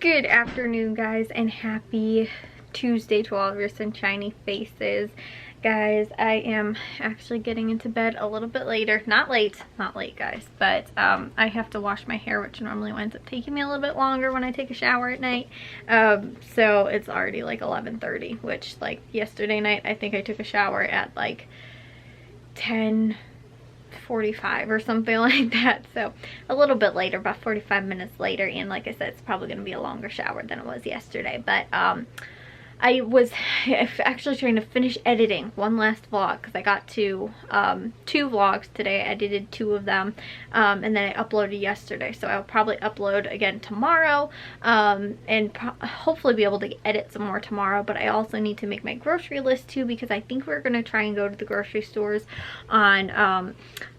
Good afternoon, guys, and happy Tuesday to all of your sunshiny faces. Guys, I am actually getting into bed a little bit later. Not late, guys, but I have to wash my hair, which normally winds up taking me a little bit longer when I take a shower at night. So it's already like 11:30, which, like, yesterday night I think I took a shower at like 10:45 or something like that, so a little bit later, about 45 minutes later. And like I said, it's probably going to be a longer shower than it was yesterday. But I was actually trying to finish editing one last vlog because I got to 2 vlogs today. I edited 2 of them, and then I uploaded yesterday, so I'll probably upload again tomorrow, and hopefully be able to edit some more tomorrow. But I also need to make my grocery list too, because I think we're going to try and go to the grocery stores on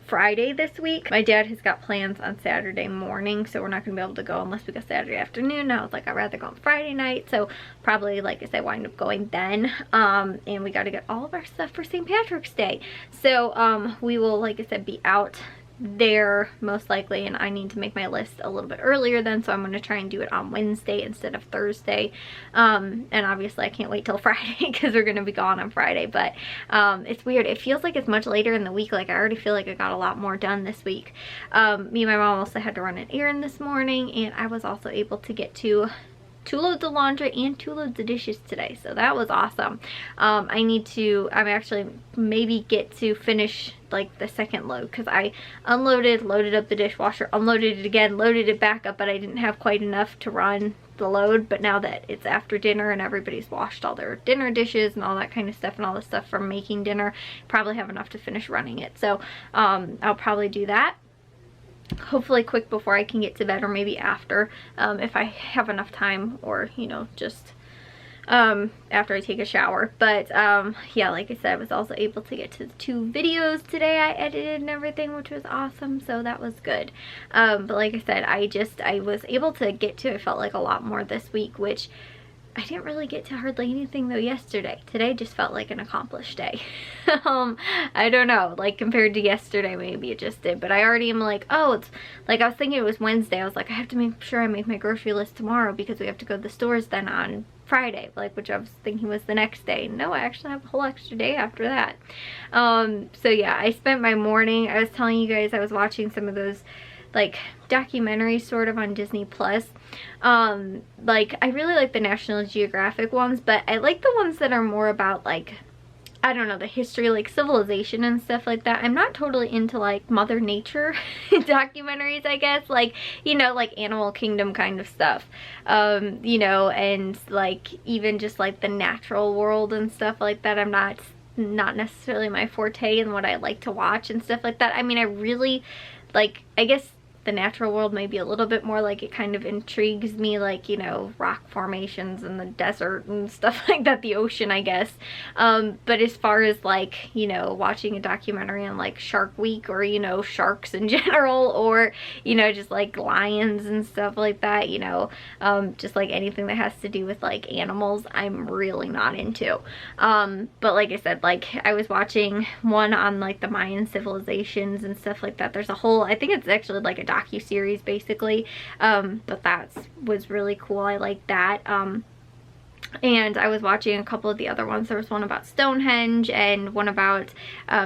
Friday this week. My dad has got plans on Saturday morning, so we're not going to be able to go unless we go Saturday afternoon. I was like, I'd rather go on Friday night, so probably, like I said, wind up going then. And we got to get all of our stuff for St. Patrick's Day, so we will, like I said, be out there most likely, and I need to make my list a little bit earlier then, so I'm going to try and do it on Wednesday instead of Thursday. And obviously I can't wait till Friday because we're going to be gone on Friday. But it's weird, it feels like it's much later in the week. Like, I already feel like I got a lot more done this week. Me and my mom also had to run an errand this morning, and I was also able to get to 2 loads of laundry and 2 loads of dishes today, so that was awesome. I'm actually maybe get to finish like the second load, because I loaded up the dishwasher, unloaded it again, loaded it back up, but I didn't have quite enough to run the load. But now that it's after dinner and everybody's washed all their dinner dishes and all that kind of stuff, and all the stuff from making dinner, probably have enough to finish running it. So I'll probably do that, hopefully quick before I can get to bed, or maybe after, if I have enough time, or, you know, just after I take a shower. But yeah, like I said, I was also able to get to the 2 videos today I edited and everything, which was awesome, so that was good. But like I said, I was able to get to, I felt like, a lot more this week, which I didn't really get to hardly anything though yesterday. Today just felt like an accomplished day. I don't know, like, compared to yesterday maybe it just did. But I already am like, oh, it's like, I was thinking it was Wednesday. I was like, I have to make sure I make my grocery list tomorrow because we have to go to the stores then on Friday, like, which I was thinking was the next day. No, I actually have a whole extra day after that. So yeah, I spent my morning, I was telling you guys, I was watching some of those like documentaries sort of on Disney Plus. Like, I really like the National Geographic ones, but I like the ones that are more about, like, I don't know, the history, like civilization and stuff like that. I'm not totally into like Mother Nature documentaries, I guess, like, you know, like Animal Kingdom kind of stuff, you know, and like even just like the natural world and stuff like that. I'm not necessarily my forte and what I like to watch and stuff like that. I mean, I really like, I guess the natural world may be a little bit more, like, it kind of intrigues me, like, you know, rock formations and the desert and stuff like that, the ocean, I guess. But as far as, like, you know, watching a documentary on like Shark Week, or, you know, sharks in general, or, you know, just like lions and stuff like that, you know, just like anything that has to do with like animals, I'm really not into. But like I said, like, I was watching one on like the Mayan civilizations and stuff like that. There's a whole, I think it's actually like a docu-series basically, but that was really cool. I like that. And I was watching a couple of the other ones. There was one about Stonehenge and one about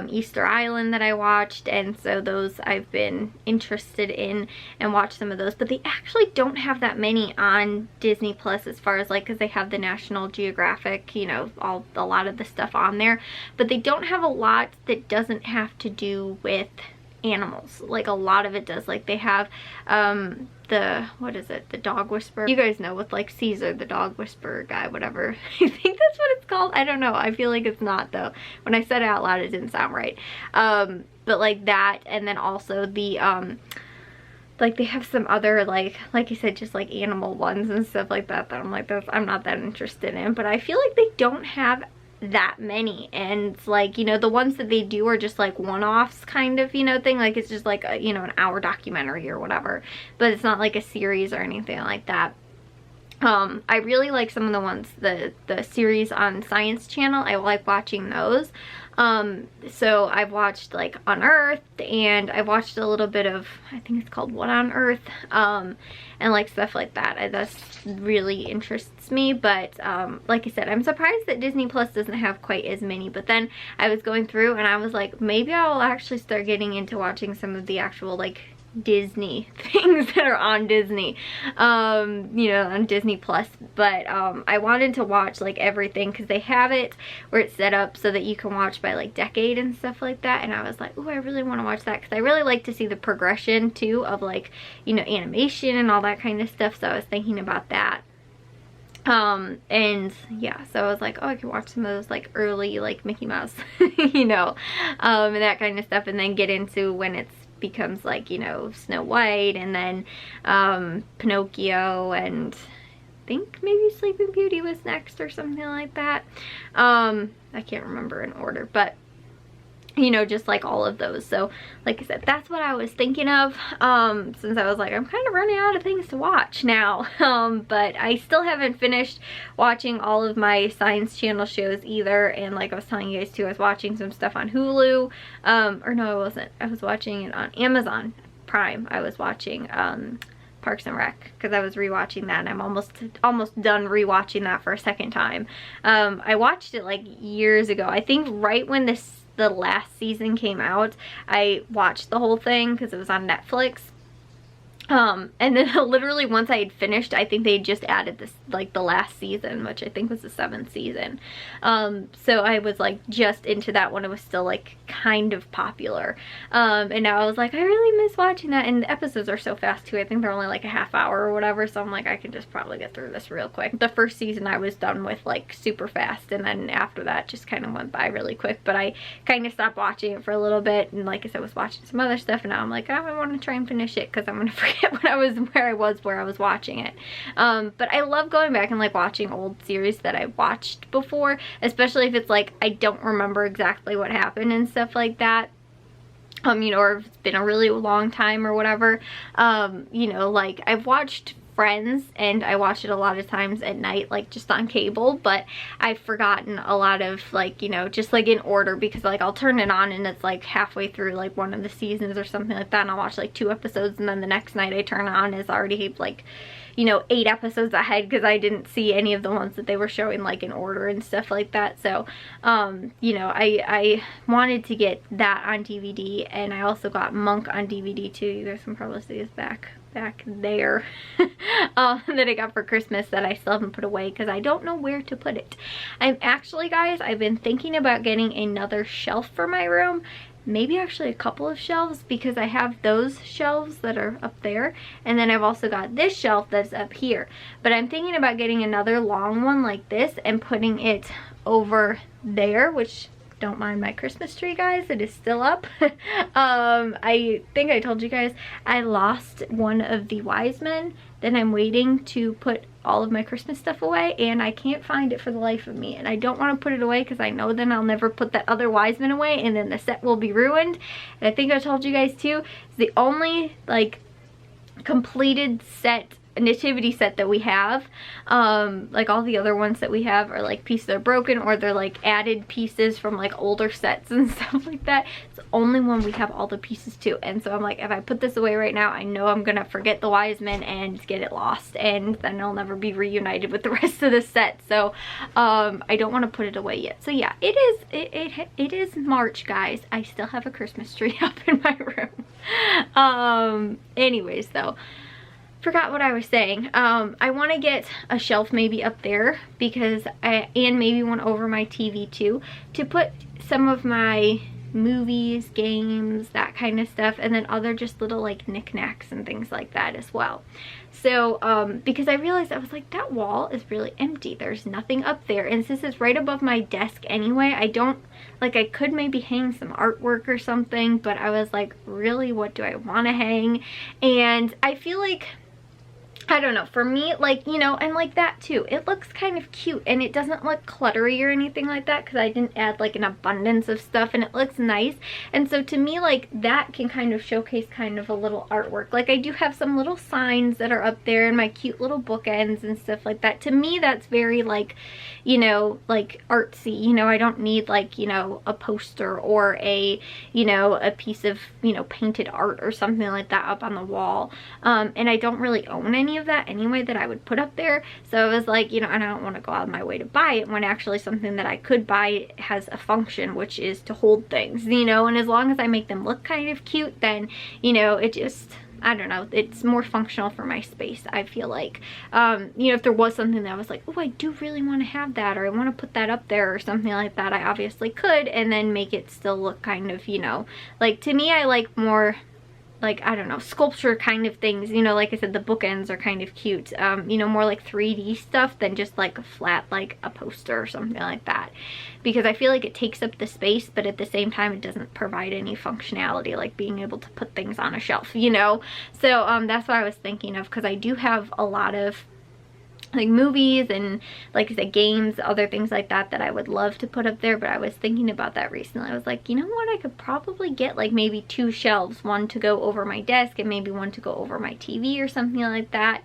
Easter Island that I watched, and so those I've been interested in and watched some of those. But they actually don't have that many on Disney Plus, as far as like, because they have the National Geographic, you know, a lot of the stuff on there, but they don't have a lot that doesn't have to do with animals. Like, a lot of it does. Like, they have what is it, the dog whisperer, you guys know, with like Caesar, the dog whisperer guy, whatever. I think that's what it's called. I don't know, I feel like it's not though. When I said it out loud, it didn't sound right. But like that, and then also the like, they have some other like I said, just like animal ones and stuff like that, that I'm like, I'm not that interested in. But I feel like they don't have that many, and it's like, you know, the ones that they do are just like one-offs kind of, you know, thing. Like, it's just like a, you know, an hour documentary or whatever, but it's not like a series or anything like that. I really like some of the ones, the series on Science Channel. I like watching those. So I've watched like Unearthed, and I watched a little bit of, I think it's called What on Earth, and like stuff like that. That's really interests me. But like I said, I'm surprised that Disney Plus doesn't have quite as many. But then I was going through and I was like, maybe I'll actually start getting into watching some of the actual like Disney things that are on Disney, you know, on Disney Plus. But I wanted to watch like everything, because they have it where it's set up so that you can watch by like decade and stuff like that. And I was like, oh, I really want to watch that, because I really like to see the progression too of like, you know, animation and all that kind of stuff. So I was thinking about that. And yeah, so I was like, oh, I could watch some of those like early like Mickey Mouse, you know, and that kind of stuff, and then get into when it's becomes like, you know, Snow White, and then Pinocchio, and I think maybe Sleeping Beauty was next or something like that. I can't remember in order, but you know, just like all of those. So like I said, that's what I was thinking of, since I was like, I'm kind of running out of things to watch now. But I still haven't finished watching all of my Science Channel shows either. And like I was telling you guys too, I was watching some stuff on Hulu, or no, I wasn't. I was watching it on Amazon Prime. I was watching Parks and Rec, because I was rewatching that, and I'm almost done rewatching that for a second time. I watched it like years ago. I think right when the last season came out, I watched the whole thing because it was on Netflix. And then literally once I had finished, I think they just added this, like the last season, which I think was the 7th season. So I was like just into that when it was still like kind of popular. And now I was like, I really miss watching that. And the episodes are so fast too. I think they're only like a half hour or whatever. So I'm like, I can just probably get through this real quick. The first season I was done with like super fast. And then after that just kind of went by really quick. But I kind of stopped watching it for a little bit. And like I said, I was watching some other stuff. And now I'm like, oh, I want to try and finish it, because I'm going to forget when I was watching it. But I love going back and like watching old series that I watched before, especially if it's like I don't remember exactly what happened and stuff like that. You know, or if it's been a really long time or whatever. You know, like I've watched Friends, and I watch it a lot of times at night, like just on cable, but I've forgotten a lot of like, you know, just like in order, because like I'll turn it on and it's like halfway through like one of the seasons or something like that, and I'll watch like 2 episodes, and then the next night I turn it on, it's already like, you know, 8 episodes ahead, because I didn't see any of the ones that they were showing like in order and stuff like that. So you know, I wanted to get that on DVD, and I also got Monk on DVD too. You guys can probably see this back there that I got for Christmas, that I still haven't put away because I don't know where to put it. I'm actually, guys, I've been thinking about getting another shelf for my room, maybe actually a couple of shelves, because I have those shelves that are up there, and then I've also got this shelf that's up here. But I'm thinking about getting another long one like this and putting it over there, which, don't mind my Christmas tree, guys, it is still up. I think I told you guys I lost one of the wise men. Then I'm waiting to put all of my Christmas stuff away, and I can't find it for the life of me. And I don't want to put it away because I know then I'll never put that other wise man away, and then the set will be ruined. And I think I told you guys too, it's the only like completed set, nativity set that we have. Like all the other ones that we have are like pieces that are broken, or they're like added pieces from like older sets and stuff like that. It's the only one we have all the pieces to. And so I'm like, if I put this away right now, I know I'm gonna forget the wise men and get it lost, and then I'll never be reunited with the rest of the set. So I don't want to put it away yet. So yeah, it is March, guys. I still have a Christmas tree up in my room. Anyways though, forgot what I was saying. I want to get a shelf maybe up there, because and maybe one over my TV too, to put some of my movies, games, that kind of stuff, and then other just little like knickknacks and things like that as well. So because I realized, I was like, that wall is really empty, there's nothing up there, and since it's right above my desk anyway, I don't like, I could maybe hang some artwork or something, but I was like, really, what do I want to hang? And I feel like I don't know, for me, like, you know, and like that too, it looks kind of cute, and it doesn't look cluttery or anything like that, because I didn't add like an abundance of stuff, and it looks nice. And so to me, like, that can kind of showcase kind of a little artwork. Like, I do have some little signs that are up there, and my cute little bookends and stuff like that. To me, that's very, like, you know, like artsy. You know, I don't need, like, you know, a poster or a, you know, a piece of, you know, painted art or something like that up on the wall. And I don't really own any of that anyway that I would put up there. So I was like, you know, and I don't want to go out of my way to buy it when actually something that I could buy has a function, which is to hold things, you know. And as long as I make them look kind of cute, then, you know, it just, I don't know, it's more functional for my space, I feel like. You know, if there was something that I was like, oh, I do really want to have that, or I want to put that up there or something like that, I obviously could, and then make it still look kind of, you know, like, to me, I like more, like, I don't know, sculpture kind of things, you know. Like I said, the bookends are kind of cute, you know, more like 3D stuff than just like a flat, like a poster or something like that, because I feel like it takes up the space, but at the same time it doesn't provide any functionality, like being able to put things on a shelf, you know. So that's what I was thinking of, because I do have a lot of like movies and, like I said, games, other things like that that I would love to put up there. But I was thinking about that recently. I was like, you know what, I could probably get like maybe 2 shelves, one to go over my desk and maybe one to go over my TV or something like that,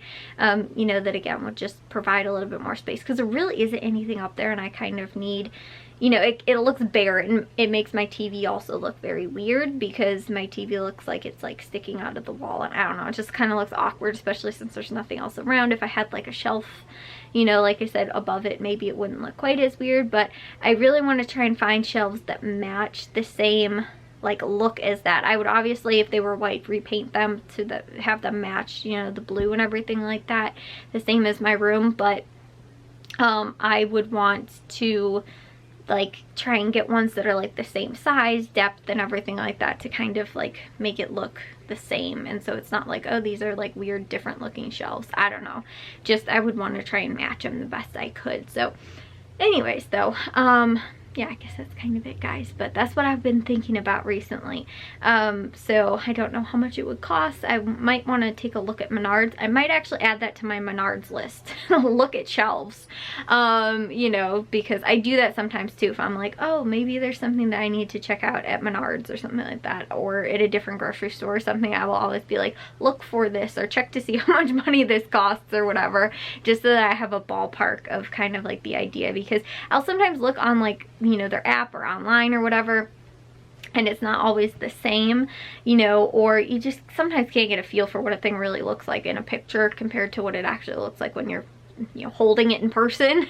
you know, that again would just provide a little bit more space, because there really isn't anything up there, and I kind of need, you know, it looks bare, and it makes my TV also look very weird, because my TV looks like it's like sticking out of the wall, and I don't know, it just kind of looks awkward, especially since there's nothing else around. If I had like a shelf, you know, like I said, above it, maybe it wouldn't look quite as weird. But I really want to try and find shelves that match the same like look as that. I would obviously, if they were white, repaint them to have them match, you know, the blue and everything like that, the same as my room. But I would want to like try and get ones that are like the same size, depth, and everything like that, to kind of like make it look the same. And so it's not like, oh, these are like weird different looking shelves. I don't know, just I would want to try and match them the best I could. So anyways, though, yeah, I guess that's kind of it, guys. But that's what I've been thinking about recently. So I don't know how much it would cost. I might want to take a look at Menards. I might actually add that to my Menards list. Look at shelves. You know, because I do that sometimes too. If I'm like, oh, maybe there's something that I need to check out at Menards or something like that, or at a different grocery store or something, I will always be like, look for this, or check to see how much money this costs or whatever, just so that I have a ballpark of kind of like the idea. Because I'll sometimes look on like, you know, their app or online or whatever, and it's not always the same, you know, or you just sometimes can't get a feel for what a thing really looks like in a picture compared to what it actually looks like when you're, you know, holding it in person.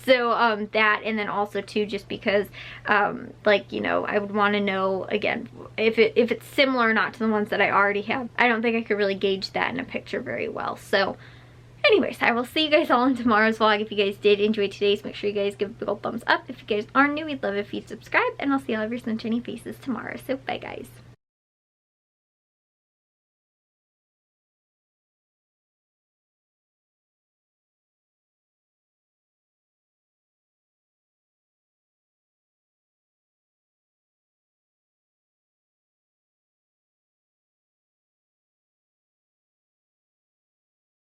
So that, and then also too, just because like, you know, I would want to know again if it's similar or not to the ones that I already have. I don't think I could really gauge that in a picture very well. So anyways, I will see you guys all in tomorrow's vlog. If you guys did enjoy today's, make sure you guys give a big old thumbs up. If you guys are new, we'd love if you'd subscribe, and I'll see all of your sunshiny faces tomorrow. So bye, guys.